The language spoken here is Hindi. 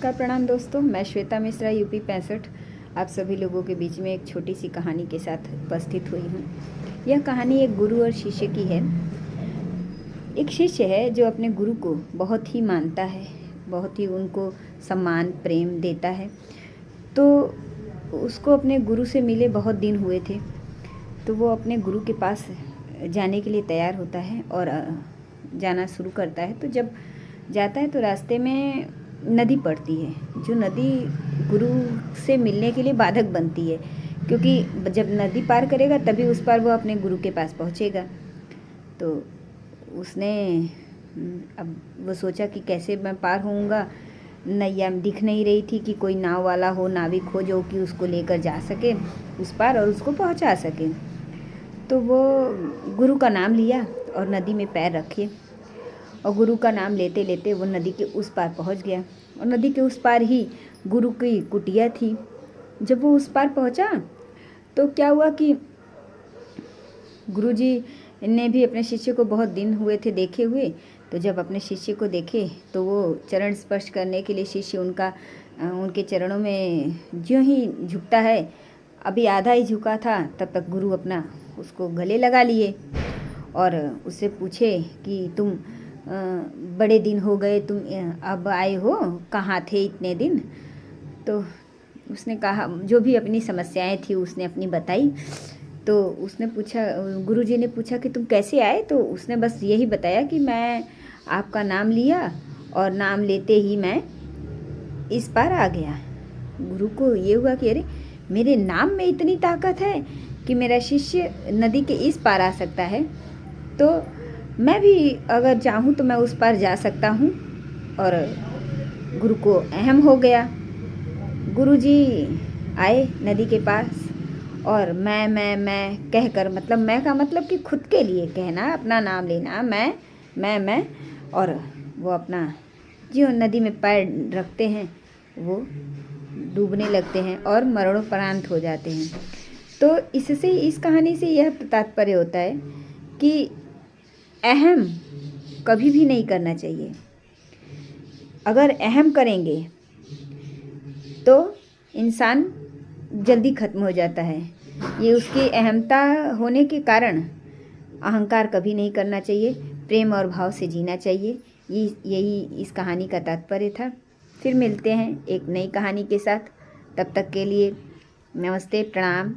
नमस्कार प्रणाम दोस्तों, मैं श्वेता मिश्रा यूपी 65 आप सभी लोगों के बीच में एक छोटी सी कहानी के साथ उपस्थित हुई हूँ। यह कहानी एक गुरु और शिष्य की है। एक शिष्य है जो अपने गुरु को बहुत ही मानता है, बहुत ही उनको सम्मान प्रेम देता है। तो उसको अपने गुरु से मिले बहुत दिन हुए थे, तो वो अपने गुरु के पास जाने के लिए तैयार होता है और जाना शुरू करता है। तो जब जाता है तो रास्ते में नदी पड़ती है, जो नदी गुरु से मिलने के लिए बाधक बनती है, क्योंकि जब नदी पार करेगा तभी उस पार वो अपने गुरु के पास पहुँचेगा। तो उसने अब वो सोचा कि कैसे मैं पार होऊंगा। नैया दिख नहीं रही थी कि कोई नाव वाला हो, नाविक हो जो कि उसको लेकर जा सके उस पार और उसको पहुंचा सके। तो वो गुरु का नाम लिया और नदी में पैर रखे और गुरु का नाम लेते लेते वो नदी के उस पार पहुंच गया। और नदी के उस पार ही गुरु की कुटिया थी। जब वो उस पार पहुंचा तो क्या हुआ कि गुरुजी ने भी अपने शिष्य को बहुत दिन हुए थे देखे हुए। तो जब अपने शिष्य को देखे तो वो चरण स्पर्श करने के लिए शिष्य उनके चरणों में ज्यों ही झुकता है, अभी आधा ही झुका था तब तक गुरु अपना उसको गले लगा लिए और उससे पूछे कि तुम बड़े दिन हो गए, तुम अब आए हो, कहाँ थे इतने दिन। तो उसने कहा, जो भी अपनी समस्याएं थी उसने अपनी बताई। तो उसने पूछा, गुरुजी ने पूछा कि तुम कैसे आए। तो उसने बस यही बताया कि मैं आपका नाम लिया और नाम लेते ही मैं इस पार आ गया। गुरु को ये हुआ कि अरे, मेरे नाम में इतनी ताकत है कि मेरा शिष्य नदी के इस पार आ सकता है, तो मैं भी अगर चाहूँ तो मैं उस पार जा सकता हूँ। और गुरु को अहम हो गया। गुरुजी आए नदी के पास और मैं कहकर, मतलब मैं का मतलब कि खुद के लिए कहना, अपना नाम लेना, मैं और वो अपना जो नदी में पैर रखते हैं वो डूबने लगते हैं और मरणोपरांत हो जाते हैं। तो इससे, इस कहानी से यह तात्पर्य होता है कि अहम कभी भी नहीं करना चाहिए। अगर अहम करेंगे तो इंसान जल्दी ख़त्म हो जाता है। ये उसकी अहमता होने के कारण अहंकार कभी नहीं करना चाहिए, प्रेम और भाव से जीना चाहिए। यही इस कहानी का तात्पर्य था। फिर मिलते हैं एक नई कहानी के साथ। तब तक के लिए नमस्ते प्रणाम।